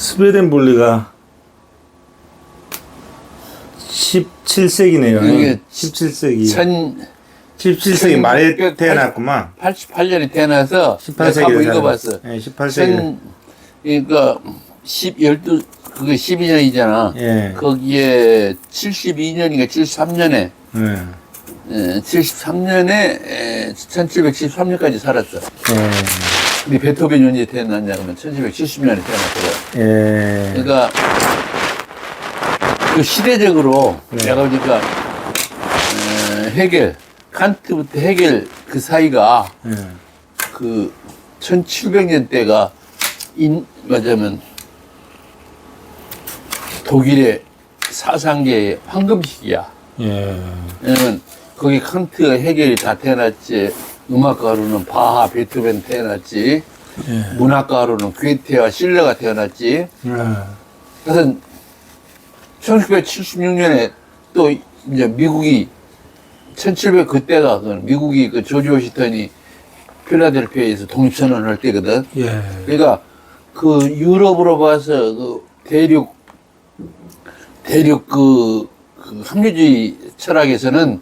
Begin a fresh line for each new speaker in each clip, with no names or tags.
스웨덴볼리가 17세기네요.
이게
17세기. 17세기 말에 태어났구만.
88년에 태어나서
18세기
한번 읽어봤어.
네, 18세기.
그러니까 12, 그게 12년이잖아.
예.
거기에 72년인가 73년에
예.
73년에 1773년까지 살았어.
예.
근데 베토벤이 언제 태어났냐 그러면 1770년에 태어났거든.
예.
그러니까 그 시대적으로
네.
내가 보니까 헤겔, 칸트부터 헤겔 그 사이가
예.
그 1700년대가 맞으면 독일의 사상계의 황금 시기야.
예.
왜냐면 거기 칸트, 헤겔이 다 태어났지. 음악가로는 바하, 베토벤 태어났지.
예.
문학가로는 괴테와 실레가 태어났지. 그래서 1976년에 또 이제 미국이 1700 그때가 미국이 그 조지 워싱턴이 필라델피아에서 독립선언을 할 때거든.
예.
그러니까 그 유럽으로 봐서 그 대륙 그 합리주의 철학에서는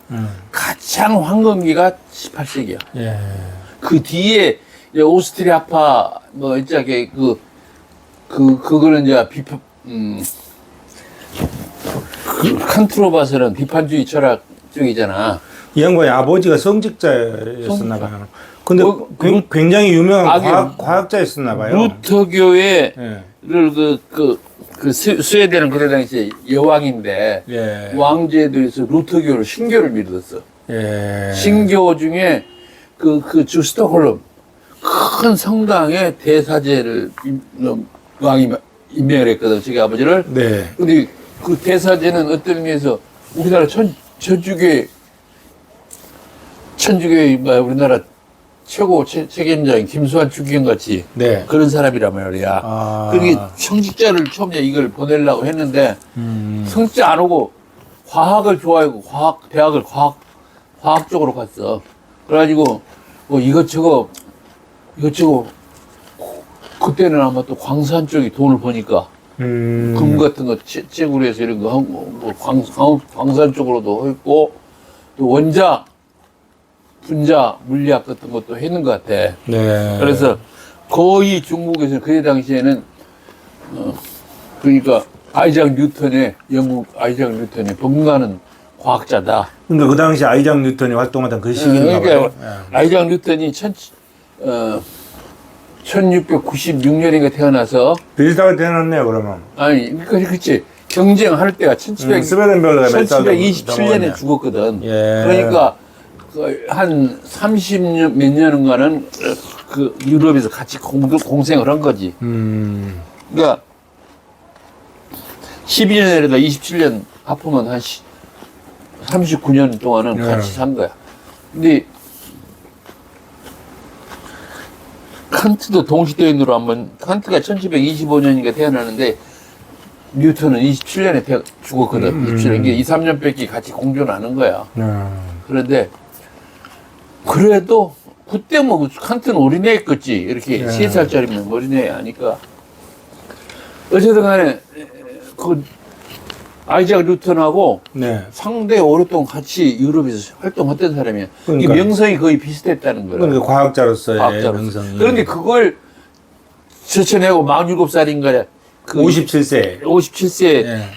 가장 황금기가 18세기야.
예.
그 뒤에 이제 오스트리아파 뭐 이쪽에 그거는 이제 칸트로 봐서는 비판주의 철학 쪽이잖아.
이 양반이 아버지가 성직자였었나 봐요. 근데
그
굉장히 유명한 과학자였었나 봐요.
루터교회를
예.
스웨덴은 그때 당시에 여왕인데
예.
왕제도에서 루터교를 신교를 믿었어.
예.
신교 중에 주 스톡홀름 큰 성당에 대사제를 왕이 임명을 했거든, 자기 아버지를.
네.
근데 그 대사제는 어떤 의미에서 우리나라 천주교의 우리나라 최고 책임자인 김수환 주기경 같이
네.
그런 사람이란 말이야.
아.
그러니까 성직자를 처음에 이걸 보내려고 했는데 성직자 안 오고 과학을 좋아하고 대학을 과학 쪽으로 갔어. 그래가지고 뭐 이것저것 그때는 아마 또 광산 쪽이 돈을 버니까 금 같은 거 채굴해서 이런 거 하고 뭐 광산 쪽으로도 했고 또 원자 분자 물리학 같은 것도 했는 것 같아.
네.
그래서 거의 중국에서 그때 당시에는 그러니까 영국 아이작 뉴턴의 bogumla는 과학자다.
그러니까 그 당시 아이작 뉴턴이 활동하던 그 시기인가 봐요.
그러니까 아이작 뉴턴이 1696년인가 태어나서
비슷하게 태어났네요, 그러면.
아니 그렇지 경쟁할 때가
스웨덴별로
1727년에 죽었거든.
예.
그러니까 한 30년 몇 년인가는 그 유럽에서 같이 공생을 한 거지. 그러니까 12년에다 27년 합하면 한 39년 동안은 같이 산 거야. 근데 칸트도 동시대인으로 한번 칸트가 1725년인가 태어나는데 뉴턴은 27년에 죽었거든. 27년. 이게 2, 3년 뺏기 같이 공존하는 거야. 그런데 그래도 그때 뭐 칸트는 어린애였겠지. 이렇게 3살짜리면 어린애 아니까. 어쨌든 간에 그 아이작 뉴턴하고
네.
상당히 오랫동안 같이 유럽에서 활동했던 사람이야.
그러니까.
이게 명성이 거의 비슷했다는 거야.
그러니까 과학자로서의 명성이.
그런데 그걸 제쳐내고 47살인가
57세.
57세
예.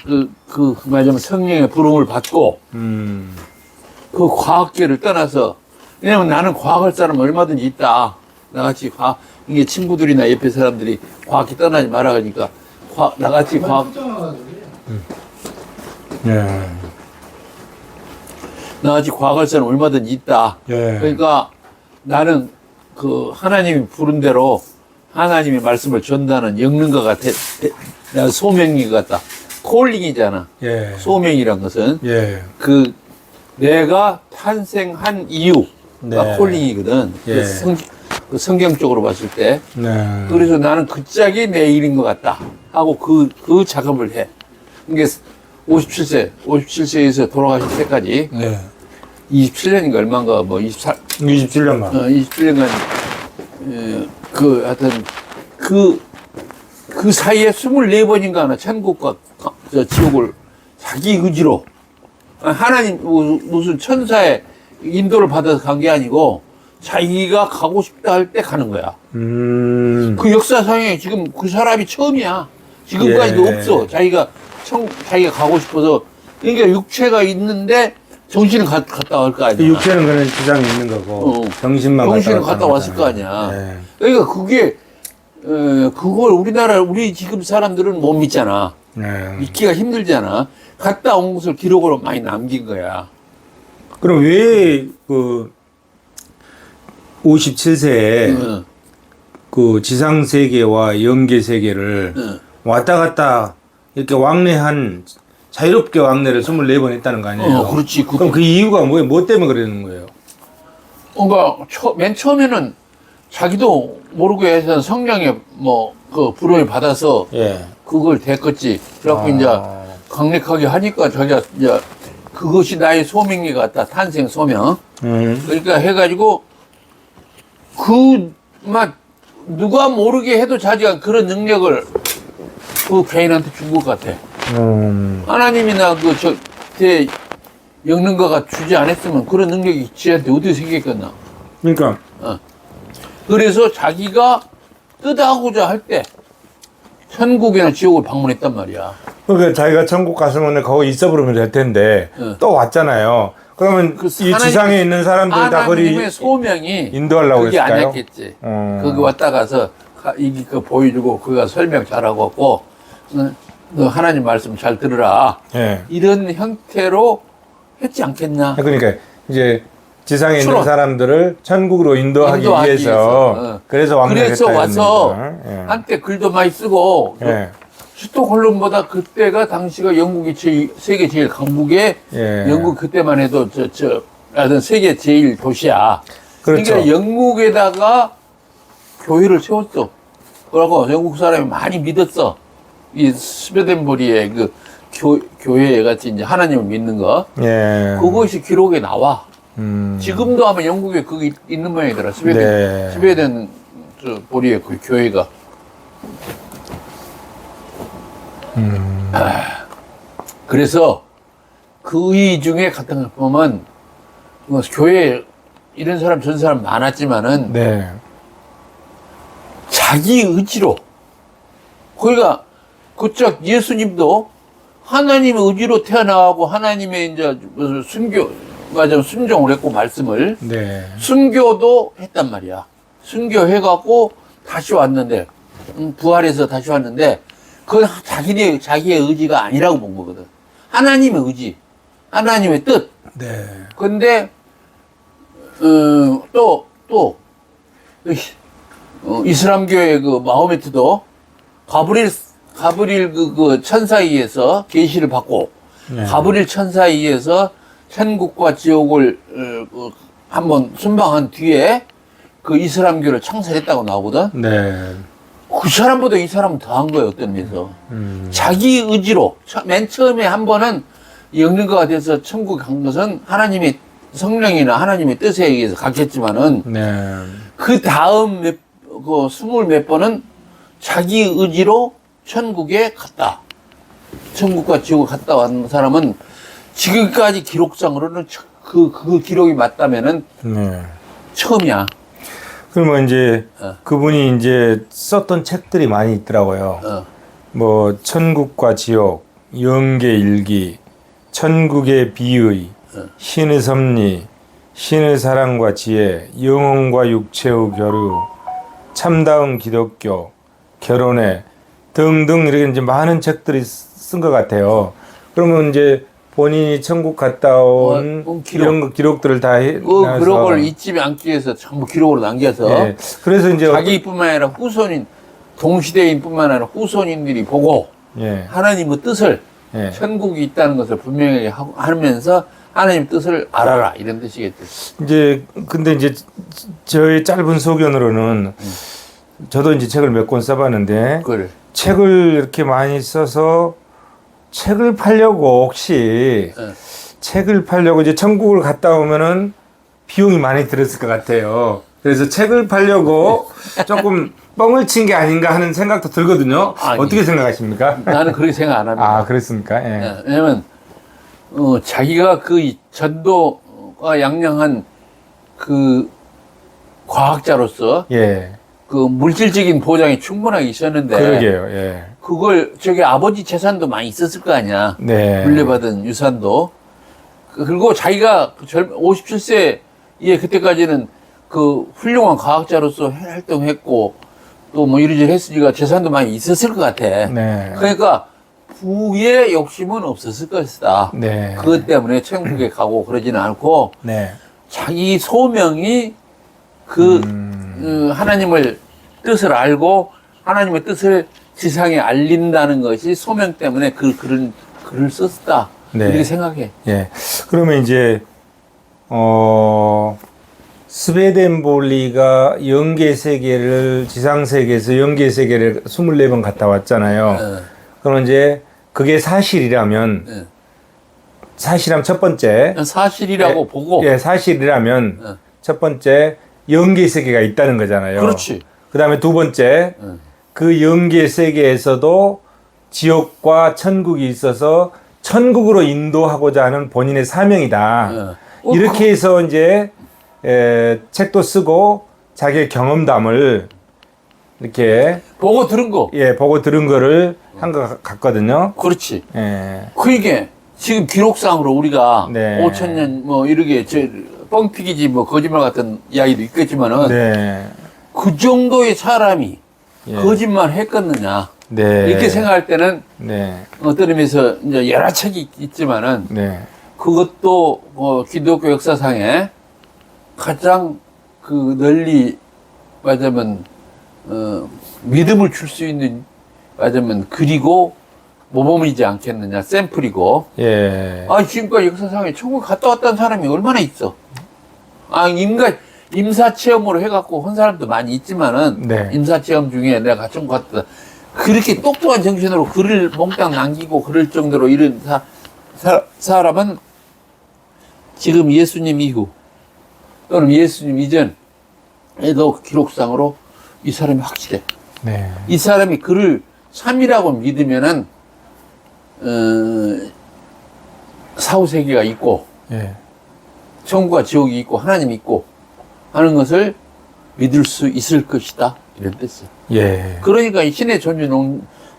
말하자면 성령의 부름을 받고 그 과학계를 떠나서 왜냐면 나는 과학할 사람 얼마든지 있다. 나같이 이게 친구들이나 옆에 사람들이 과학계 떠나지 마라 하니까 나같이
예.
나같이 과학할 사람 얼마든지 있다.
예.
그러니까 나는 그 하나님이 부른 대로 하나님의 말씀을 전다는 읽는 것 같아. 내가 소명인 것 같다. 콜링이잖아.
예.
소명이란 것은
예.
내가 탄생한 이유가
네.
콜링이거든.
예.
그 성경적으로 봤을 때.
네.
그래서 나는 그 짝이 내 일인 것 같다. 하고 그 작업을 해. 이게 57세에서 돌아가실 때까지
네.
27년인가 얼마인가 뭐
27년만.
27년간 하여튼 그 그 사이에 24번인가 하나 천국과 저 지옥을 자기 의지로 하나님 무슨 천사의 인도를 받아서 간 게 아니고 자기가 가고 싶다 할 때 가는 거야. 그 역사상에 지금 그 사람이 처음이야. 지금까지도
예.
없어. 자기가 가고 싶어서. 그러니까 육체가 있는데 정신은 갔다 올 거 아니야.
육체는 그냥 지장이 있는 거고 정신만
정신은 갔다 왔을 거 아니야.
예.
그러니까 그게 그걸 우리 지금 사람들은 못 믿잖아.
예.
믿기가 힘들잖아. 갔다 온 것을 기록으로 많이 남긴 거야.
그럼 왜 그 57세에 그 지상 세계와 영계 세계를 왔다 갔다 이렇게 왕래한 자유롭게 왕래를 24번 했다는 거 아니에요?
그렇지.
그럼 그 이유가 뭐예요? 뭐 때문에 그러는 거예요?
그러니까 맨 처음에는 자기도 모르게 해서 성령의 그 불을 받아서
예.
그걸 데꿨지. 그래갖고 이제 강력하게 하니까 자기가 이제 그것이 나의 소명이 같다. 탄생 소명. 그러니까 해가지고 누가 모르게 해도 자기가 그런 능력을 그 개인한테 준 것 같아. 하나님이나 제 영능가가 주지 않았으면 그런 능력이 지한테 어디서 생겼겠나.
그러니까
그래서 자기가 뜨다고자 할 때 천국이나 지옥을 방문했단 말이야.
그러니까 자기가 천국 갔으면 거기 있어 버리면 될 텐데 또 왔잖아요. 그러면 이 지상에 있는 사람들 다 거리
하나님의 소명이
인도하려고
그게
했을까요?
아니었겠지. 거기 왔다 가서 이게 그 보여주고 그가 설명 잘하고 왔고 너 하나님 말씀 잘 들으라.
예.
이런 형태로 했지 않겠나.
그러니까 이제 지상에 있는
추론.
사람들을 천국으로 인도하기 위해서 그래서 왕래했다.
그래서 와서
예.
한때 글도 많이 쓰고
예.
스톡홀름보다 그때가 당시가 영국이 세계 제일 강국에
예.
영국 그때만 해도 하여튼 세계 제일 도시야.
그렇죠.
그러니까 영국에다가 교회를 세웠어. 그러고 영국 사람이 많이 믿었어. 이 스웨덴버리의 그 교회 같이 이제 하나님을 믿는 거.
예.
그것이 기록에 나와. 지금도 아마 영국에 그게 있는 모양이더라. 스웨덴 보리의 그 교회가. 그래서 그 이 중에 같은 걸 보면 교회 이런 사람 저런 사람 많았지만은
네.
자기 의지로 그러니까 그쪽 예수님도 하나님의 의지로 태어나고 하나님의 이제 무슨 순종을 했고 말씀을
네.
순교도 했단 말이야. 순교해갖고 다시 왔는데 부활해서 다시 왔는데 그건 자기의 의지가 아니라고 본 거거든. 하나님의 의지, 하나님의 뜻.
네.
근데 또 이슬람교의 그 마호메트도 가브릴 그 천사에 의해서 계시를 받고
네.
가브릴 천사에 의해서 천국과 지옥을 한번 순방한 뒤에 그 이슬람교를 창설했다고 나오거든.
네.
그 사람보다 이 사람은 더한 거예요, 어떤 면에서. 자기 의지로, 맨 처음에 한 번은 영능가가 돼서 천국 간 것은 하나님의 성령이나 하나님의 뜻에 의해서 갔겠지만은,
네.
그 다음 스물 몇 번은 자기 의지로 천국에 갔다. 천국과 지옥을 갔다 온 사람은 지금까지 기록상으로는 그 기록이 맞다면은
네.
처음이야.
그러면 이제 그분이 이제 썼던 책들이 많이 있더라고요. 뭐 천국과 지옥, 영계 일기, 천국의 비의, 신의 섭리, 신의 사랑과 지혜, 영혼과 육체의 교류, 참다운 기독교, 결혼회 등등 이렇게 이제 많은 책들이 쓴 것 같아요. 그러면 이제 본인이 천국 갔다 온 이런 기록들을 다
그런 걸 잊지 않기 위해서 전부 기록으로 남겨서
예. 그래서 이제
자기뿐만 아니라 동시대인뿐만 아니라 후손인들이 보고
예.
하나님의 뜻을
예.
천국이 있다는 것을 분명히 하면서 하나님 뜻을 알아라 이런 뜻이겠죠.
이제 근데 이제 저의 짧은 소견으로는 저도 이제 책을 몇 권 써봤는데
그래.
책을 이렇게 많이 써서 책을 팔려고 혹시 책을 팔려고 이제 천국을 갔다 오면은 비용이 많이 들었을 것 같아요. 그래서 책을 팔려고 조금 뻥을 친 게 아닌가 하는 생각도 들거든요.
아니.
어떻게 생각하십니까?
나는 그렇게 생각 안 합니다.
아, 그렇습니까? 예.
왜냐면 자기가 그 전도가 양양한 그 과학자로서
예.
그 물질적인 보장이 충분하게 있었는데
그러게요. 예.
그걸 저기 아버지 재산도 많이 있었을 거 아니야.
네.
물려받은 유산도. 그리고 자기가 57세에 그때까지는 그 훌륭한 과학자로서 활동했고 또 뭐 이리저리 했으니까 재산도 많이 있었을 것 같아.
네.
그러니까 부의 욕심은 없었을 것이다.
네.
그것 때문에 천국에 가고 그러지는 않고
네.
자기 소명이 그 하나님을 뜻을 알고 하나님의 뜻을 지상에 알린다는 것이 소명 때문에 그런 글을 썼다.
네.
이렇게 생각해.
예. 그러면 이제 스웨덴볼리가 영계 세계를 지상 세계에서 영계 세계를 24번 갔다 왔잖아요. 그럼 이제 그게 사실이라면 사실이라면 첫 번째
사실이라고 보고.
예, 사실이라면 첫 번째 영계 세계가 있다는 거잖아요.
그렇지.
그다음에 두 번째 그 영계 세계에서도 지옥과 천국이 있어서 천국으로 인도하고자 하는 본인의 사명이다. 이렇게 해서 이제 책도 쓰고 자기의 경험담을 이렇게
보고 들은 거.
예, 보고 들은 거를 한 것 같거든요.
그렇지.
예.
그러니까 지금 기록상으로 우리가
네.
5,000년 뭐 이렇게 뻥튀기지 뭐 거짓말 같은 이야기도 있겠지만은
네.
그 정도의 사람이
예.
거짓말 했겠느냐.
네.
이렇게 생각할 때는
네.
어떤 의미에서 이제 여러 책이 있지만은
네.
그것도 뭐 기독교 역사상에 가장 그 널리 말하자면 믿음을 줄 수 있는 말하자면 글이고 모범이지 않겠느냐, 샘플이고.
예.
지금까지 역사상에 천국 갔다 왔다는 사람이 얼마나 있어. 임사 체험으로 해갖고 한 사람도 많이 있지만은
네.
임사 체험 중에 내가 천국 갔다. 그렇게 똑똑한 정신으로 글을 몽땅 남기고 그럴 정도로 이런 사람은 지금 예수님 이후 또는 예수님 이전에도 기록상으로 이 사람이 확실해.
네.
이 사람이 그를 참이라고 믿으면은 사후세계가 있고
예.
천국과 지옥이 있고 하나님이 있고 하는 것을 믿을 수 있을 것이다. 이런 뜻이야.
예.
그러니까 이 신의 존재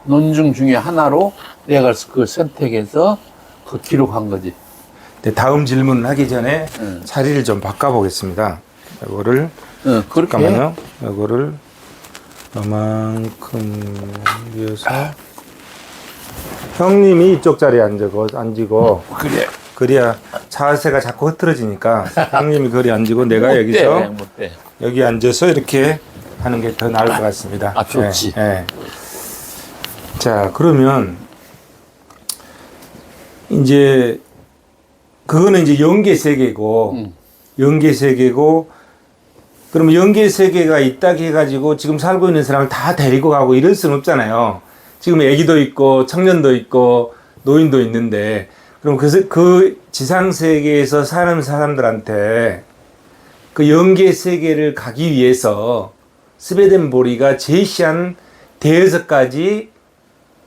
논증 중에 하나로 내가 그걸 선택해서 그 기록한 거지.
네, 다음 질문 하기 전에 자리를 좀 바꿔보겠습니다. 이거를
그렇게
잠깐만요. 이거를 이만큼 위해서 형님이 이쪽 자리에 앉고
그래.
그래야 자세가 자꾸 흐트러지니까 형님이 거리 앉고 내가
못
여기서
돼, 못 돼.
여기 앉아서 이렇게 하는 게 더 나을 것 같습니다.
좋지.
예, 예. 자, 그러면 이제 그거는 이제 영계 세계고 영계 세계고 그러면 영계 세계가 있다고 해가지고 지금 살고 있는 사람을 다 데리고 가고 이럴 수는 없잖아요. 지금 애기도 있고 청년도 있고 노인도 있는데 그럼 그 지상 세계에서 사는 사람들한테 그 영계 세계를 가기 위해서 스웨덴보리가 제시한 대여섯 가지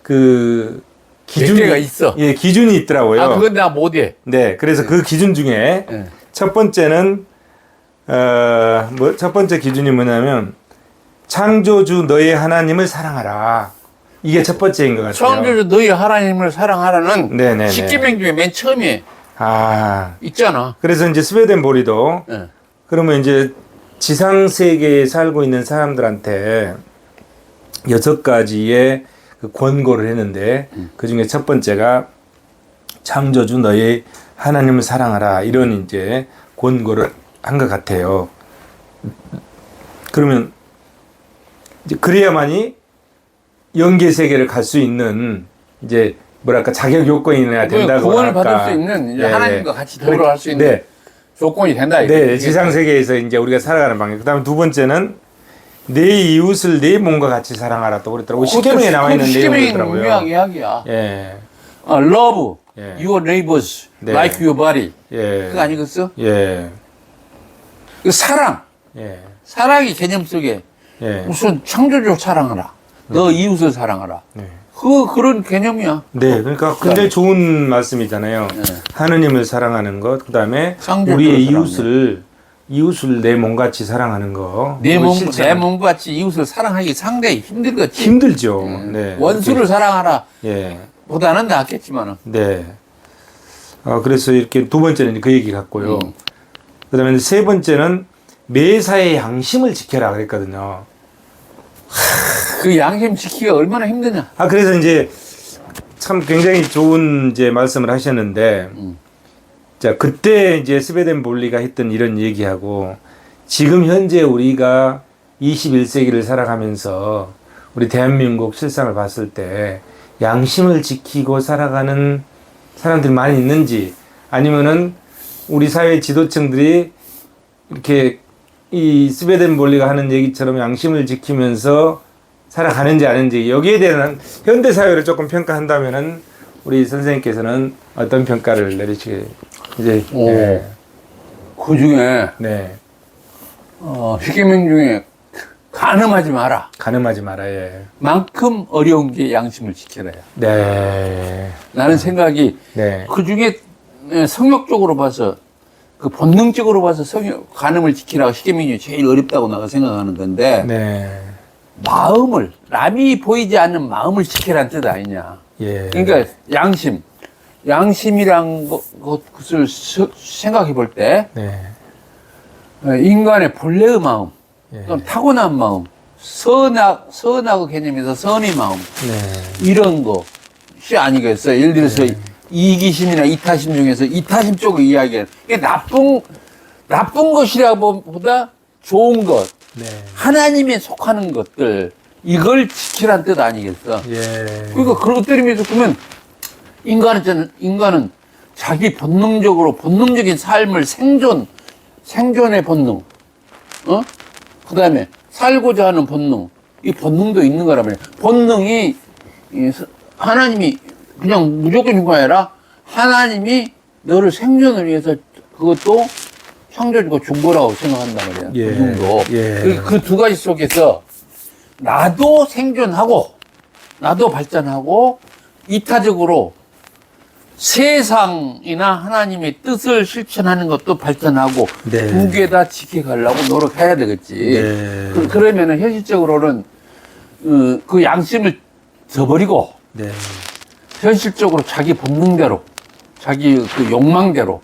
그 기준이
몇 개가 있어.
예, 기준이 있더라고요.
그건 내가 못해.
네, 그래서 그 기준 중에 첫 번째는 첫 번째 기준이 뭐냐면 창조주 너의 하나님을 사랑하라. 이게 첫 번째인 것 같아요.
창조주 너희 하나님을 사랑하라는
네네네.
십계명 중에 맨 처음에 있잖아.
그래서 이제 스웨덴보리도 그러면 이제 지상 세계에 살고 있는 사람들한테 6가지의 그 권고를 했는데 그 중에 첫 번째가 창조주 너의 하나님을 사랑하라 이런 이제 권고를 한 것 같아요. 그러면 이제 그래야만이 영계 세계를 갈 수 있는 이제 뭐랄까 자격 요건이나 된다고
구원을
할까.
받을 수 있는 이제
네,
하나님과
네.
같이 더불어할 수 있는
네.
조건이 된다.
네, 지상 세계에서 이제 우리가 살아가는 방향. 그다음에 두 번째는 내 이웃을 내 몸과 같이 사랑하라 또 그랬더라고. 십계명에 나와 있는 내용이더라고요.
유명한 이야기야.
예,
Love
예.
your neighbors
네.
like your body.
예,
그거 아니겠어?
예,
그 사랑.
예,
사랑의 개념 속에
예.
우선 창조주 사랑하라. 너 이웃을 사랑하라.
네.
그런 개념이야.
네, 그러니까 굉장히 좋은 말씀이잖아요.
네.
하느님을 사랑하는 것, 그다음에
상대편을
우리의
사랑하는
이웃을 내 몸같이 사랑하는 거.
내
그거
몸,
실천-
내 몸같이 이웃을 사랑하기 상당히 힘들겠지.
힘들죠. 네.
원수를 사랑하라.
예.
보다는 낫겠지만은.
네. 그래서 이렇게 두 번째는 그 얘기 같고요. 그다음에 세 번째는 매사의 양심을 지켜라 그랬거든요.
그 양심 지키기가 얼마나 힘드냐.
그래서 이제 참 굉장히 좋은 이제 말씀을 하셨는데, 자, 그때 이제 스베덴 볼리가 했던 이런 얘기하고, 지금 현재 우리가 21세기를 살아가면서 우리 대한민국 실상을 봤을 때 양심을 지키고 살아가는 사람들이 많이 있는지, 아니면은 우리 사회 지도층들이 이렇게 이 스베덴 볼리가 하는 얘기처럼 양심을 지키면서 살아가는지 아닌지, 여기에 대한 현대 사회를 조금 평가한다면은 우리 선생님께서는 어떤 평가를 내리시게 이제 네.
그 중에
네.
십계명 중에 간음하지 마라.
가늠하지 마라. 예.
만큼 어려운 게 양심을 지켜라야.
네.
나는 생각이
네.
그 중에 성욕적으로 봐서 그 본능적으로 봐서 간음을 지키라고 십계명이 제일 어렵다고 내가 생각하는 건데
네.
마음을 남이 보이지 않는 마음을 지키라는 뜻 아니냐.
예.
그러니까 양심이란 것을 생각해 볼 때
네.
인간의 본래의 마음,
예.
또는 타고난 마음, 선악 개념에서 선의 마음
네.
이런 것이 아니겠어요. 예를 들어서 이기심이나 이타심 중에서 이타심 쪽을 이야기해요. 이게 나쁜 것이라보다 좋은 것,
네.
하나님에 속하는 것들, 이걸 지키란 뜻 아니겠어.
예.
그러니까 그런 것들이면서 보면 인간은 자기 본능적인 삶을 생존의 본능, 그 다음에 살고자 하는 본능, 이 본능도 있는 거라면 본능이 하나님이 그냥 무조건 인거 아니라 하나님이 너를 생존을 위해서 그것도 창조주가 준 거라고 생각한단 말이야.
예.
본능도.
예.
그 두 가지 속에서 나도 생존하고 나도 발전하고 이타적으로 세상이나 하나님의 뜻을 실천하는 것도 발전하고
네.
두 개 다 지켜가려고 노력해야 되겠지.
네.
그러면은 현실적으로는 그 양심을 저버리고
네.
현실적으로 자기 본능대로 자기 그 욕망대로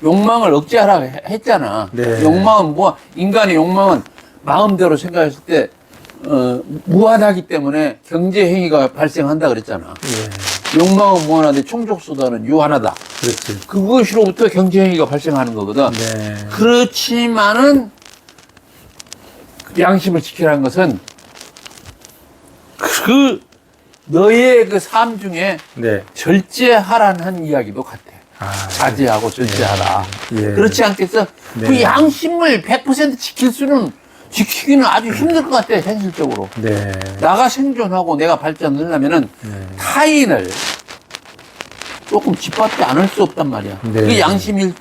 욕망을 억제하라 했잖아.
네.
욕망은 인간의 욕망은 마음대로 생각했을 때 무한하기 때문에 경제 행위가 발생한다 그랬잖아.
예.
욕망은 무한한데 총족수단은 유한하다.
그렇지.
그것으로부터 경제 행위가 발생하는 거거든.
네.
그렇지만은 양심을 지키라는 것은 너의 그 삶 중에
네.
절제하라는 이야기도 같아. 자제하고 절제하라.
예.
그렇지 않겠어?
네.
그 양심을 100% 지키기는 아주 힘들 것 같아, 현실적으로.
네.
나가 생존하고 내가 발전을 하려면은 타인을 조금 짓밟지 않을 수 없단 말이야.
네.
그게 양심인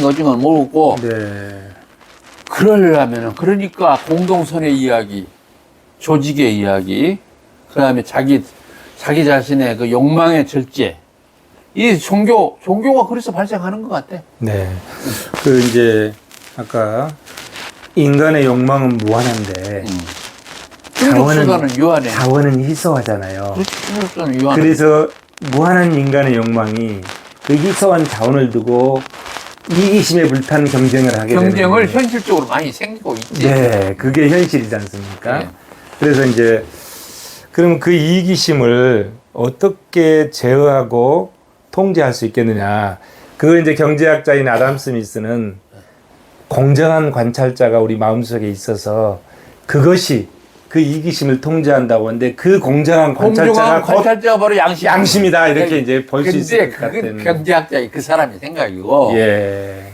거지, 건 모르고.
네.
그러려면은, 그러니까 공동선의 이야기, 조직의 이야기, 그 다음에 자기 자신의 그 욕망의 절제. 이 종교가 그래서 발생하는 것 같아.
네. 그 이제 아까 인간의 욕망은 무한한데
충족수단은 유한해.
자원은 희소하잖아요.
그렇지, 충족수단은 유한해.
그래서 무한한 인간의 욕망이 그 희소한 자원을 두고 이기심에 불탄 경쟁을 하게 되는
경쟁을
거예요.
현실적으로 많이 생기고 있지.
네, 그게 현실이지 않습니까?
네.
그래서 이제 그럼 그 이기심을 어떻게 제어하고 통제할 수 있겠느냐? 그걸 이제 경제학자인 아담 스미스는 공정한 관찰자가 우리 마음속에 있어서 그것이 그 이기심을 통제한다고 하는데 그 공정한 관찰자가 곧
관찰자가 바로
양심이다 이렇게 이제 볼 수 있을 것
근데
같은.
그건 경제학자의 그 사람의 생각이고
예.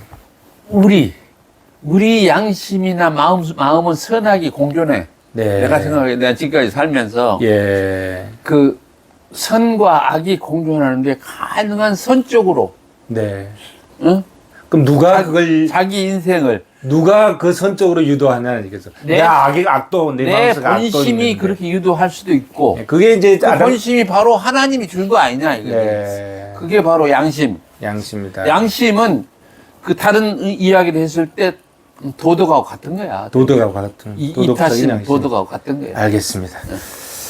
우리 양심이나 마음은 선악이 공존해.
네.
내가 지금까지 살면서
예.
그 선과 악이 공존하는데 가능한 선 쪽으로
네.
응?
그럼 누가 그걸
자기 인생을
누가 그 선적으로 유도하냐는 얘기죠. 내 악도 내 마음속에 악도
본심이
있는데.
그렇게 유도할 수도 있고
네, 그게 이제
그 본심이 바로 하나님이 준 거 아니냐 이거지.
네.
그게 바로 양심.
양심이다.
양심은 그 다른 이야기를 했을 때 도덕하고 같은 거야.
도덕하고 같은 도덕적인
이타심
양심.
도덕하고 같은 거야.
알겠습니다.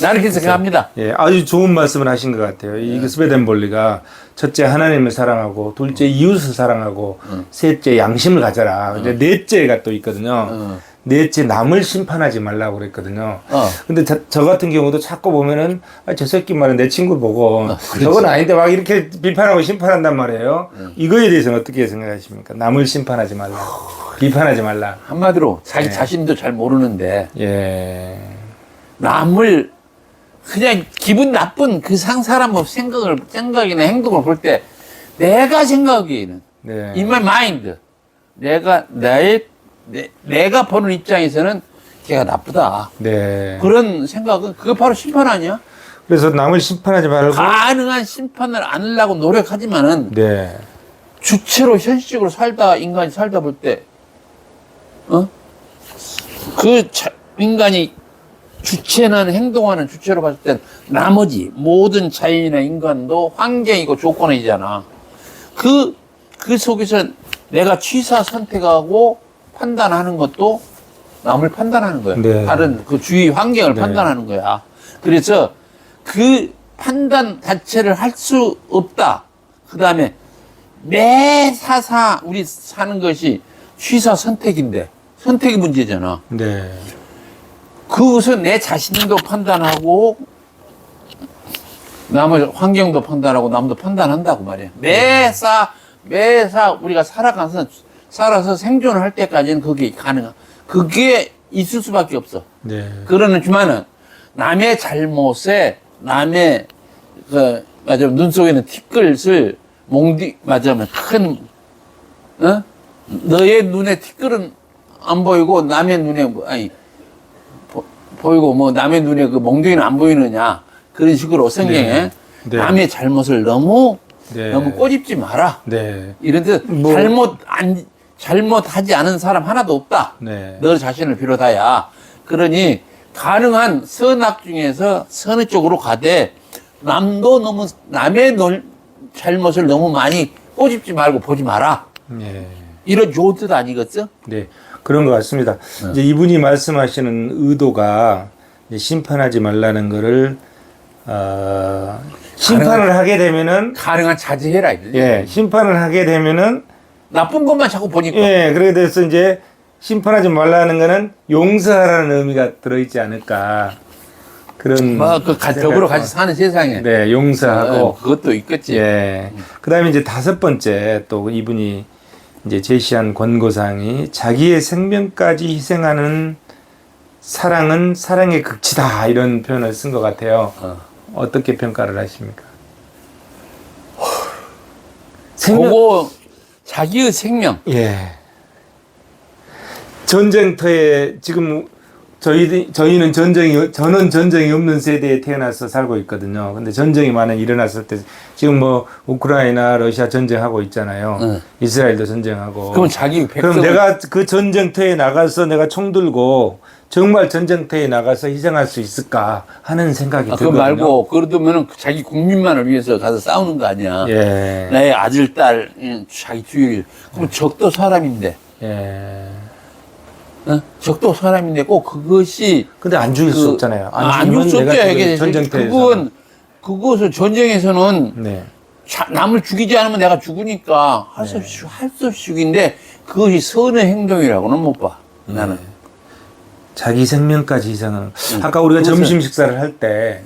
나는 그렇게 생각합니다.
예, 아주 좋은 말씀을 하신 것 같아요. 이 스웨덴볼리가 첫째 하나님을 사랑하고, 둘째 이웃을 사랑하고, 셋째 양심을 가져라. 이제 넷째가 또 있거든요. 넷째 남을 심판하지 말라고 그랬거든요. 근데 저 같은 경우도 자꾸 보면은 저 새끼 말은 내 친구 보고 저건 아닌데 막 이렇게 비판하고 심판한단 말이에요. 이거에 대해서는 어떻게 생각하십니까? 남을 심판하지 말라. 비판하지 말라.
한마디로 자기 자신도 잘 모르는데
예.
남을 그냥 기분 나쁜 그 사람의 생각이나 행동을 볼 때 내가 생각하기에는
네.
in my mind 내가 보는 입장에서는 걔가 나쁘다.
네.
그런 생각은 그거 바로 심판 아니야?
그래서 남을 심판하지 말고.
가능한 심판을 안 하려고 노력하지만은
네.
주체로 현실적으로 인간이 살다 볼 때, 인간이 주체는 행동하는 주체로 봤을 땐 나머지 모든 자연이나 인간도 환경이고 조건이잖아. 그 속에서 내가 취사 선택하고 판단하는 것도 남을 판단하는 거야.
네.
다른 그 주위 환경을
네.
판단하는 거야. 그래서 그 판단 자체를 할 수 없다. 그 다음에 우리 사는 것이 취사 선택인데, 선택의 문제잖아.
네.
그것은 내 자신도 판단하고, 남의 환경도 판단하고, 남도 판단한다고 말이야. 매사 우리가 살아서 생존을 할 때까지는 그게 그게 있을 수밖에 없어.
네.
그러지만은, 남의 잘못에, 눈 속에는 티끌을 맞으면 너의 눈에 티끌은 안 보이고, 남의 눈에, 보이고, 남의 눈에 그 몽둥이는 안 보이느냐. 그런 식으로 성경에
네. 네.
남의 잘못을 너무
네.
꼬집지 마라.
네.
이런 데 잘못하지 않은 사람 하나도 없다.
네.
너 자신을 비롯하여. 그러니 가능한 선악 중에서 선의 쪽으로 가되 남의 잘못을 너무 많이 꼬집지 말고 보지 마라.
네.
이런 좋은 뜻 아니겠어?
네. 그런 것 같습니다. 이제 이분이 말씀하시는 의도가 이제 심판하지 말라는 거를, 심판을 하게 되면은,
가능한 자제해라. 이거지.
예, 심판을 하게 되면은,
나쁜 것만 자꾸 보니까.
예, 그렇게 돼서 이제 심판하지 말라는 거는 용서하라는 의미가 들어있지 않을까. 그런.
더불어 같이 사는 세상에.
네, 용서하고.
그것도 있겠지.
예. 그 다음에 이제 다섯 번째 또 이분이 이제 제시한 권고사항이 자기의 생명까지 희생하는 사랑은 사랑의 극치다. 이런 표현을 쓴 것 같아요. 어떻게 평가를 하십니까?
그거 자기의 생명.
예. 전쟁터에 지금 저는 전쟁이 없는 세대에 태어나서 살고 있거든요. 근데 전쟁이 많이 일어났을 때 지금 뭐 우크라이나, 러시아 전쟁하고 있잖아요. 이스라엘도 전쟁하고.
그럼
그럼 내가 그 전쟁터에 나가서 내가 총 들고 정말 전쟁터에 나가서 희생할 수 있을까 하는 생각이 들거든요.
그거 말고 그러면 자기 국민만을 위해서 가서 싸우는 거 아니야.
예.
나의 아들, 딸, 자기 주일. 그럼 적도 사람인데.
예.
적도 사람인데 꼭 그것이.
근데 안 죽일 수 없잖아요.
안 죽일 수 없죠. 이게
전쟁터에서.
그것은 전쟁에서는
네.
남을 죽이지 않으면 내가 죽으니까 할 수 없이 죽인데 그것이 선의 행동이라고는 못 봐. 나는.
자기 생명까지 희생하는. 아까 우리가 점심 식사를 할 때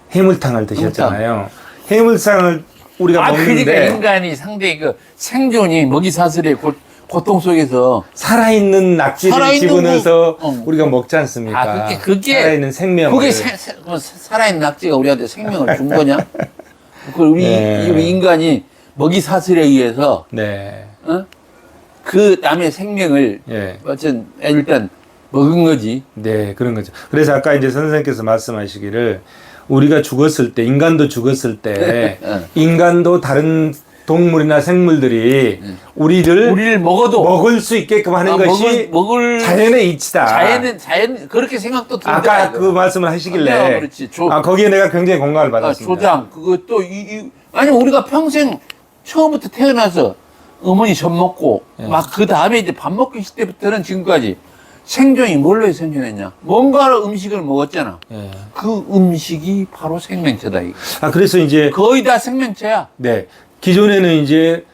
해물탕을 드셨잖아요. 해물탕을 우리가 먹는데.
그러니까 인간이 상당히 생존이 먹이사슬의 고통 속에서
살아있는 낙지를 집어넣어서 우리가 먹지 않습니까?
그게
살아있는 생명.
그게 살아있는 낙지가 우리한테 생명을 준 거냐? 우리 인간이 먹이사슬에 의해서
네.
그 남의 생명을 어쨌든 일단 먹은 거지.
네, 그런 거죠. 그래서 아까 이제 선생님께서 말씀하시기를 우리가 죽었을 때, 인간도 죽었을 때, 인간도 다른 동물이나 생물들이 우리를
먹어도
먹을 수 있게끔 하는 것이
먹을
자연의 이치다.
자연 그렇게 생각도 든다.
아까 그 말씀을 하시길래
그렇지.
거기에 내가 굉장히 공감을 받았습니다.
조장 그것도 아니 우리가 평생 처음부터 태어나서 어머니 젖 먹고 막 그 다음에 이제 밥 먹기 시때부터는 지금까지 생존이 뭘로 생존했냐? 뭔가 음식을 먹었잖아.
예.
그 음식이 바로 생명체다. 이거.
그래서 이제
거의 다 생명체야.
네. 기존에는 이제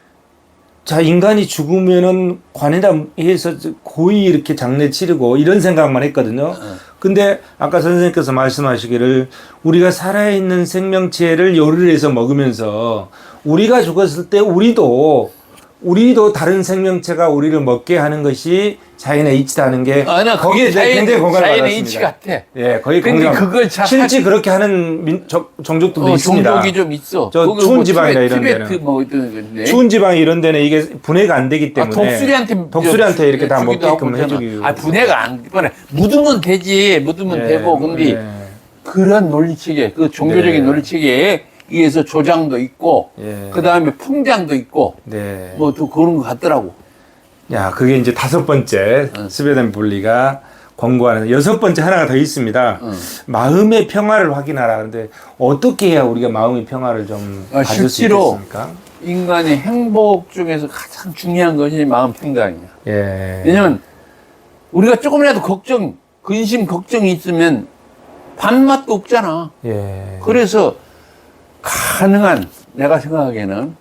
인간이 죽으면은 관에다 해서 고이 이렇게 장례 치르고 이런 생각만 했거든요. 근데 아까 선생님께서 말씀하시기를 우리가 살아있는 생명체를 요리를 해서 먹으면서 우리가 죽었을 때 우리도 다른 생명체가 우리를 먹게 하는 것이 자연의 이치다는 게
나
거기에 굉장히 공감을
자연의
받았습니다.
이치 같아.
예, 거의
근데
공감.
그걸
실제 그렇게 하는 종족들도 있습니다.
종족이 좀 있어.
저
거기
추운 지방이나 이런
티베트
데는.
뭐 이런 건데.
추운 지방 이런 데는 이게 분해가 안 되기 때문에 독수리한테 이렇게 다
주기도 하고
먹게끔
그러잖아.
해주기.
분해가 안 돼. 묻으면 되지. 묻으면
예,
되고. 근데
예.
그런 논리체계, 그 종교적인
네.
논리체계에 의해서 조장도 있고,
예.
그 다음에 풍장도 있고,
네.
뭐 또 그런 것 같더라고.
야, 그게 이제 5번째 스웨덴볼리가 권고하는 6번째 하나가 더 있습니다. 마음의 평화를 확인하라. 근데 어떻게 해야 우리가 마음의 평화를 좀 가질 수
실제로
있겠습니까?
인간의 행복 중에서 가장 중요한 것이 마음 평강이야.
예.
왜냐면 우리가 조금이라도 근심, 걱정이 있으면 밥맛도 없잖아.
예.
그래서 가능한, 내가 생각하기에는,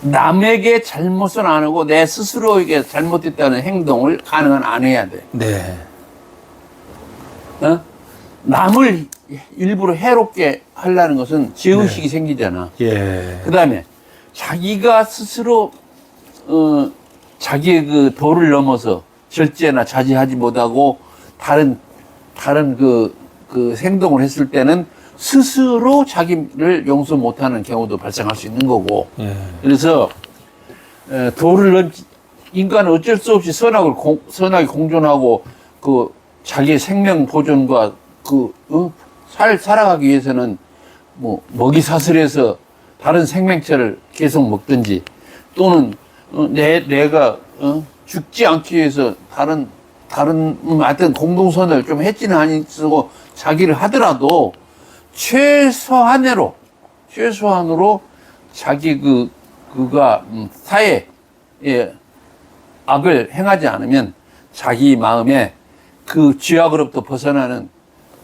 남에게 잘못은 안 하고 내 스스로에게 잘못했다는 행동을 가능한 안 해야 돼.
네.
남을 일부러 해롭게 하려는 것은 죄의식이 생기잖아.
예.
그 다음에 자기가 스스로, 자기의 그 도를 넘어서 절제나 자제하지 못하고 다른 그 행동을 했을 때는 스스로 자기를 용서 못하는 경우도 발생할 수 있는 거고.
예.
그래서 인간은 어쩔 수 없이 선하게 공존하고 그 자기의 생명 보존과 살아가기 위해서는 뭐 먹이 사슬해서 다른 생명체를 계속 먹든지 또는 내가 죽지 않기 위해서 다른 하여튼 공동선을 좀 해지는 아니 쓰고 자기를 하더라도 최소한으로 자기 그가 사회에 악을 행하지 않으면 자기 마음에 그 죄악으로부터 벗어나는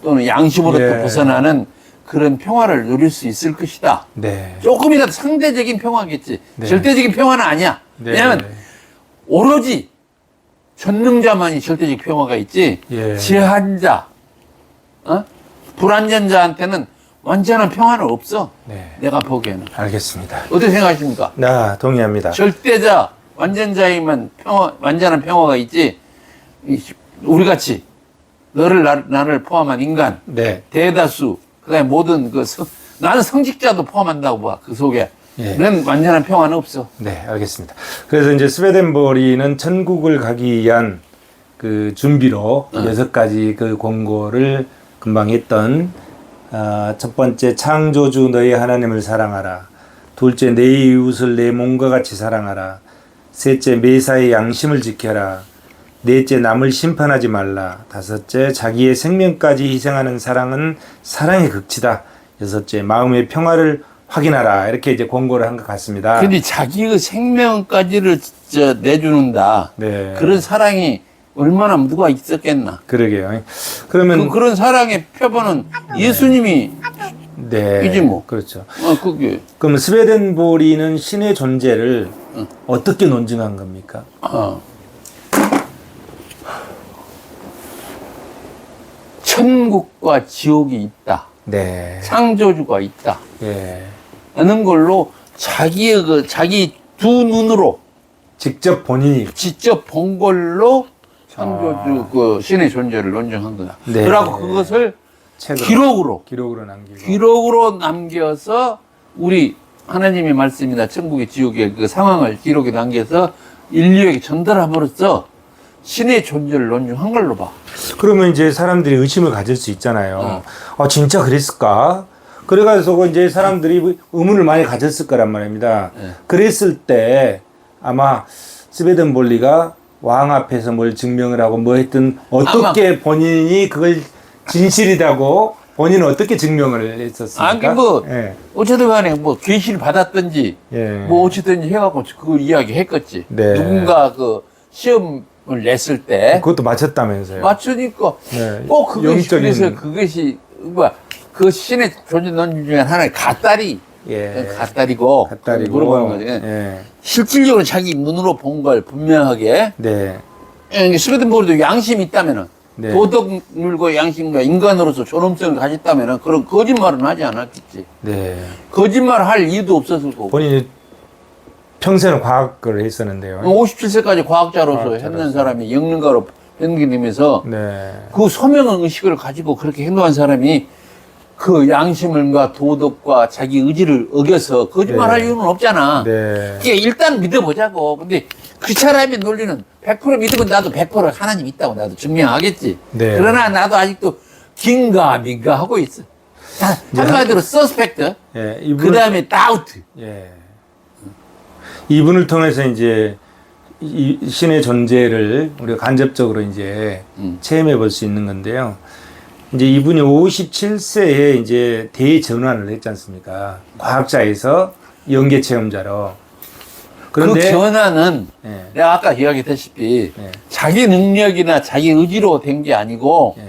또는 양심으로부터
예.
벗어나는 그런 평화를 누릴 수 있을 것이다.
네.
조금이라도 상대적인 평화겠지.
네.
절대적인 평화는 아니야.
네.
왜냐하면 오로지 전능자만이 절대적 평화가 있지.
예.
제한자, 불완전자한테는 완전한 평화는 없어.
네.
내가 보기에는.
알겠습니다.
어떻게 생각하십니까?
동의합니다.
절대자, 완전자에만 완전한 평화가 있지. 우리 같이 나를 포함한 인간,
네.
대다수, 그다음에 모든 나는 성직자도 포함한다고 봐. 그 속에.
예.
는 완전한 평화는 없어.
네, 알겠습니다. 그래서 이제 스웨덴볼리는 천국을 가기 위한 그 준비로 6가지 그 권고를 금방 했던 첫 번째 창조주 너희 하나님을 사랑하라. 둘째 내 이웃을 내 몸과 같이 사랑하라. 셋째 매사의 양심을 지켜라. 넷째 남을 심판하지 말라. 다섯째 자기의 생명까지 희생하는 사랑은 사랑의 극치다. 여섯째 마음의 평화를 확인하라. 이렇게 이제 권고를 한 것 같습니다.
근데 자기의 생명까지를 내주는다.
네.
그런 사랑이 얼마나 누가 있었겠나.
그러게요. 그러면
그런 사랑의 표본은 예수님이
네.
이지 뭐.
그렇죠.
그게.
그럼 스웨덴볼리는 신의 존재를 어떻게 논증한 겁니까?
천국과 지옥이 있다.
네.
창조주가 있다.
예.
하는 걸로 자기 두 눈으로
직접 본인이
직접 본 걸로 창조주 신의 존재를 논증한 거다.
네.
그러고 그것을
기록으로 남기고
기록으로 남겨서 우리 하나님의 말씀이나 천국의 지옥의 그 상황을 기록에 남겨서 인류에게 전달함으로써 신의 존재를 논증한 걸로 봐.
그러면 이제 사람들이 의심을 가질 수 있잖아요. 진짜 그랬을까? 그래가지고 이제 사람들이 의문을 많이 가졌을 거란 말입니다.
네.
그랬을 때 아마 스웨덴볼리가 왕 앞에서 뭘 증명을 하고 뭐 했든 어떻게 본인이 그걸 진실이라고 본인은 어떻게 증명을 했었습니까?
아니 뭐
예.
어쨌든 간에 뭐 계시를 받았든지
예.
뭐 어쨌든 해갖고 그 이야기 했겠지.
네.
누군가 그 시험을 냈을 때
그것도 맞췄다면서요.
맞추니까
네.
꼭 그것이
영적인-
그래서 그것이 뭐야 그 신의 존재 논리 중에 하나의 갓다리.
예.
갓다리고 물어보는 거지.
예.
실질적으로 자기 눈으로 본 걸 분명하게
네.
스웨덴볼도 양심이 있다면은
네.
도덕물과 양심과 인간으로서 존엄성을 가졌다면은 그런 거짓말은 하지 않았겠지.
네.
거짓말 할 이유도 없었을 거고.
본인이 평생을 과학을 했었는데요.
57세까지 과학자로서
과학자로서.
했는 사람이 영능가로 변기되면서
네.
그 소명의 의식을 가지고 그렇게 행동한 사람이 그 양심과 도덕과 자기 의지를 어겨서 거짓말할
네.
이유는 없잖아.
네.
그러니까 일단 믿어보자고. 근데 그 사람의 논리는 100% 믿으면 나도 100% 하나님 있다고 나도 증명하겠지.
네.
그러나 나도 아직도 긴가민가 하고 있어. 한마디로 서스펙트.
예.
그 다음에 다우트.
예. 이분을 통해서 이제 이 신의 존재를 우리가 간접적으로 이제 체험해 볼 수 있는 건데요. 이제 이분이 57세에 이제 대전환을 했지 않습니까? 과학자에서 연계 체험자로. 그런데
그 변화는
예.
내가 아까 이야기했다시피
예.
자기 능력이나 자기 의지로 된 게 아니고
예.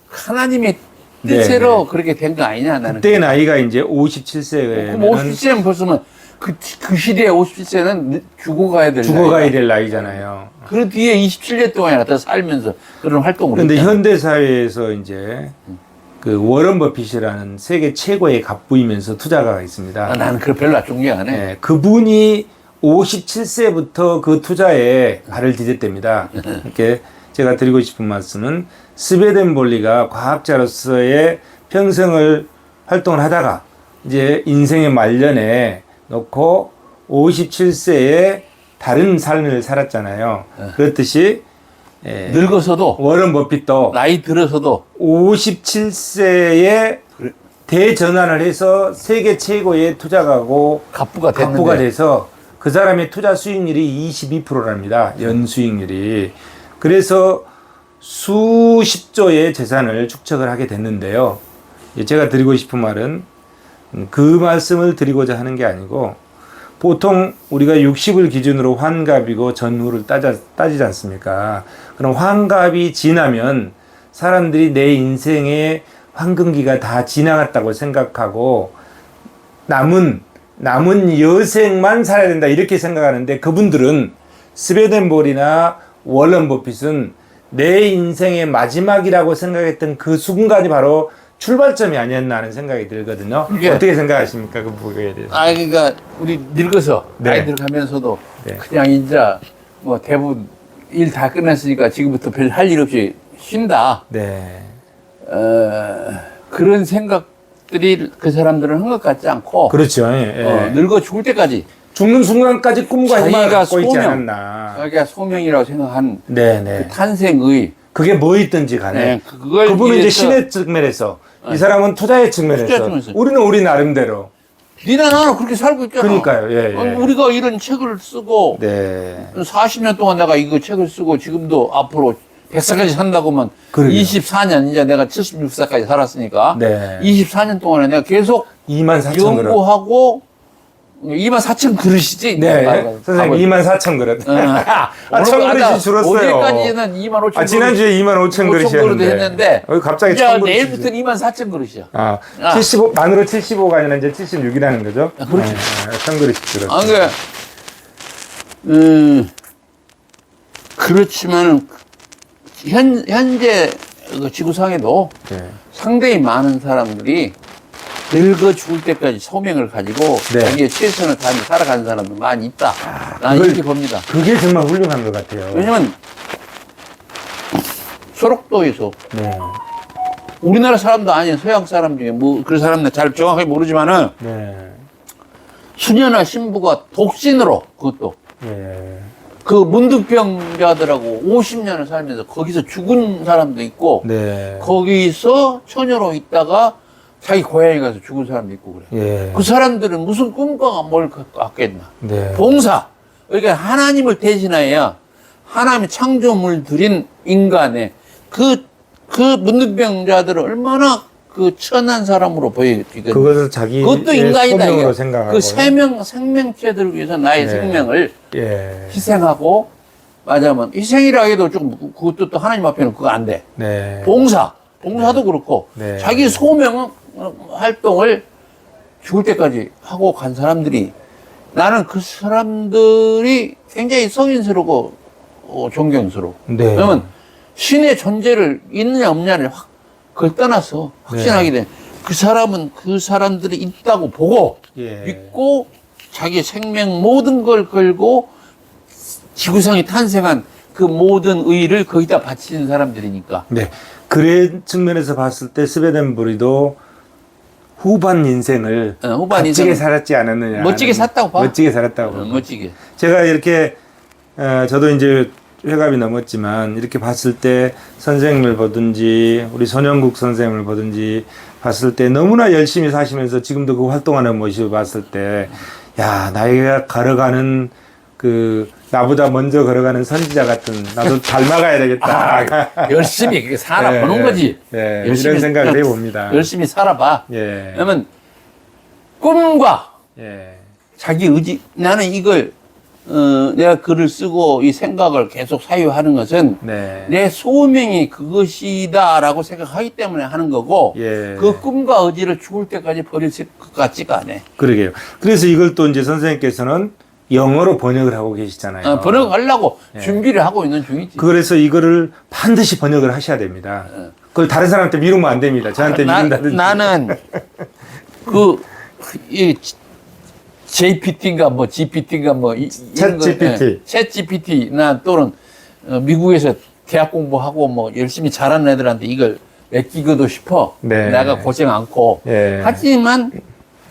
하나님의
네,
뜻대로
네.
그렇게 된 거 아니냐 나는.
그때 나이가 이제
그럼
57세면
57세는 벌써면 그 시대에 57세는 죽어가야 될
죽어가야
나이야.
될 나이잖아요.
그 뒤에 27년 동안이나 더 살면서 그런 활동을
그런데
했잖아.
현대 사회에서 이제 그 워런 버핏이라는 세계 최고의 갑부이면서 투자가가 있습니다.
아, 나는 그걸 별로 존경 안 해.
예, 그분이 57세부터 그 투자에 발을 디뎠답니다. 이렇게 제가 드리고 싶은 말씀은 스웨덴볼리가 과학자로서의 평생을 활동을 하다가 이제 인생의 말년에 놓고 57세에 다른 삶을 살았잖아요. 그렇듯이 예,
늙어서도
워런 버핏도
나이 들어서도
57세에 대전환을 해서 세계 최고의 투자가고
갑부가 됐는데
갑부가 돼서 그 사람의 투자 수익률이 22%랍니다. 연 수익률이. 그래서 수십조의 재산을 축적을 하게 됐는데요. 제가 드리고 싶은 말은 그 말씀을 드리고자 하는 게 아니고 보통 우리가 60을 기준으로 환갑이고 전후를 따지지 않습니까? 그럼 환갑이 지나면 사람들이 내 인생의 황금기가 다 지나갔다고 생각하고 남은 여생만 살아야 된다 이렇게 생각하는데 그분들은 스웨덴볼이나 워런 버핏은 내 인생의 마지막이라고 생각했던 그 순간이 바로 출발점이 아니었나 하는 생각이 들거든요.
이게-
어떻게 생각하십니까? 그 부분에 대해서.
아 그러니까 우리 늙어서
네.
나이 들어가면서도
네.
그냥 이제 뭐 대부분 일 다 끝났으니까 지금부터 별 할 일 없이 쉰다.
네.
그런 생각들이 그 사람들은 한 것 같지 않고
그렇죠. 예.
늙어 죽을 때까지
죽는 순간까지 꿈과 희망을
자기가
갖고 있지
소명,
않았나.
자기가 소명이라고 생각한
네네.
그 탄생의
그게 뭐 있든지 간에.
네, 그걸
그분은 이제
위해서-
신의 측면에서 이 사람은 투자의 측면에서
투자의 측면에서.
우리는 우리 나름대로.
니나 나는 그렇게 살고 있잖아.
그러니까요. 예, 예.
우리가 이런 책을 쓰고
네.
40년 동안 내가 이거 책을 쓰고 지금도 앞으로 100살까지 산다고만
그러게요.
24년 이제 내가 76살까지 살았으니까
네.
24년 동안에 내가 계속
24,000 그릇.
연구하고 24,000 그릇이지.
네. 선생님 24,000 그릇. 아, 1,000 그릇이 줄었어요.
어제까지는 25,000
아, 지난주에 25,000 그릇이었는데.
했는데
여기 갑자기
이제
1,000 그릇이
내일부터는 24,000 그릇이야.
아,
아.
75, 만으로 75가 아니라 이제 76이라는 거죠?
그렇죠.
1,000 그릇이 줄었어요.
아, 그렇지만은 현재 그 지구상에도
네.
상당히 많은 사람들이 늙어 죽을 때까지 소명을 가지고
네.
자기의 최선을 다하며 살아가는 사람들 많이 있다. 나는
그걸-
이렇게 봅니다.
그게 정말 훌륭한 것 같아요.
왜냐면 소록도에서
네.
우리나라 사람도 아닌 서양 사람 중에 뭐 그런 사람들 잘 정확하게 모르지만은
네.
수녀나 신부가 독신으로 그것도
예.
그 문득병자들하고 50년을 살면서 거기서 죽은 사람도 있고
네.
거기서 처녀로 있다가 자기 고향에 가서 죽은 사람도 있고 그래.
예.
그 사람들은 무슨 꿈과 뭘 갖겠나.
네.
봉사. 그러니까 하나님을 대신하여 하나님의 창조물 들인 인간의 그 문둥병자들을 얼마나 그 천한 사람으로 보여지거든요.
그것을 자기
그것도 인간이다.
소명으로
이거.
생각하고.
그 생명체들을 위해서 나의
네.
생명을
예.
희생하고, 맞아면 희생이라 해도 좀 그것도 또 하나님 앞에는 그거 안 돼.
네.
봉사도 그렇고
네.
자기 소명 활동을 죽을 때까지 하고 간 사람들이, 나는 그 사람들이 굉장히 성인스럽고 존경스러워.
네.
왜냐면 신의 존재를 있느냐 없느냐를 그걸 떠나서 확신하게 돼. 그 사람은 그 사람들이 있다고 보고
예.
믿고 자기 생명 모든 걸 걸고 지구상에 탄생한 그 모든 의의를 거기다 바치는 사람들이니까.
네. 그런 측면에서 봤을 때 스웨덴부리도 후반 인생을
후반
값지게
인생은
살았지 않았느냐.
멋지게 샀다고 봐.
멋지게 살았다고. 봐.
멋지게.
제가 이렇게 저도 이제 회갑이 넘었지만 이렇게 봤을 때 선생님을 보든지 우리 손영국 선생님을 보든지 봤을 때 너무나 열심히 사시면서 지금도 그 활동하는 모습을 봤을 때, 야, 나이가 걸어가는 그 나보다 먼저 걸어가는 선지자 같은, 나도 닮아가야 되겠다.
열심히 그렇게 살아보는 거지.
예,
열심히
이런 생각을 해봅니다.
열심히 살아봐.
예.
왜냐면 꿈과
예.
자기 의지, 나는 이걸 내가 글을 쓰고 이 생각을 계속 사유하는 것은
네.
내 소명이 그것이다라고 생각하기 때문에 하는 거고,
예.
그 꿈과 의지를 죽을 때까지 버릴 것 같지가 않아.
그러게요. 그래서 이걸 또 이제 선생님께서는 영어로 번역을 하고 계시잖아요.
번역하려고
예.
준비를 하고 있는 중이지.
그래서 이거를 반드시 번역을 하셔야 됩니다. 그걸 다른 사람한테 미루면 안 됩니다. 저한테 미룬다든지.
나는 이 JPT인가 뭐 GPT인가 뭐
챗 GPT.
챗 GPT나 또는 미국에서 대학 공부하고 뭐 열심히 잘하는 애들한테 이걸 맡기고도 싶어.
네.
내가 고생 않고.
예.
하지만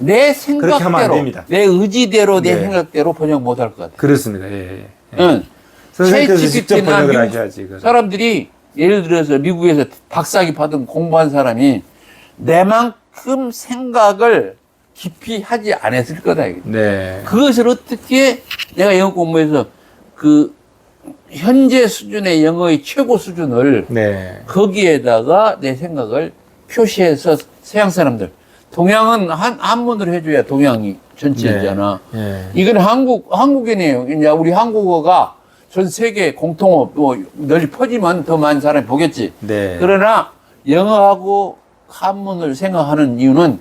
내
그렇게 하면 안
생각대로,
됩니다.
내 의지대로, 내
네.
생각대로 번역 못 할 것 같아.
그렇습니다. 예. 예.
응.
선생님께서 직접
챗GPT 나
번역을
미국
하셔야지. 그걸.
사람들이 예를 들어서 미국에서 박사학위 받은 공부한 사람이 내만큼 생각을 깊이 하지 않았을 거다.
네.
그것을 어떻게 내가 영어 공부해서 그 현재 수준의 영어의 최고 수준을
네.
거기에다가 내 생각을 표시해서 서양 사람들, 동양은 한문으로 해줘야 동양이 전체잖아.
네.
이건 한국인이에요. 이제 우리 한국어가 전 세계 공통어, 뭐 널리 퍼지면 더 많은 사람이 보겠지.
네.
그러나 영어하고 한문을 생각하는 이유는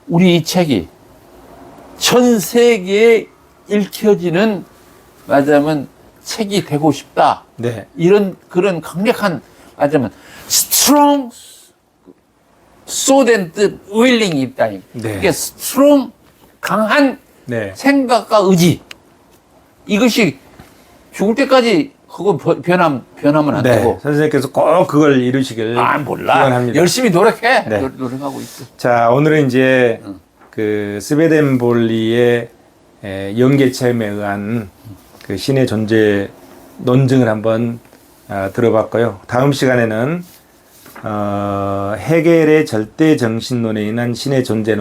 우리 이 책이 전 세계에 읽혀지는, 맞으면 책이 되고 싶다.
네.
이런 그런 강력한, 맞으면 strong so that willing이 있다.
네.
이게 strong 강한
네.
생각과 의지, 이것이 죽을 때까지 그거 변하면 안
네.
되고.
선생님께서 꼭 그걸 이루시길
몰라.
기원합니다.
열심히 노력해.
네.
노력하고 있어.
자, 오늘은 이제 그 스웨덴볼리의 연계체험에 의한 그 신의 존재 논증을 한번 들어봤고요. 다음 시간에는 헤겔의 절대 정신론에 인한 신의 존재는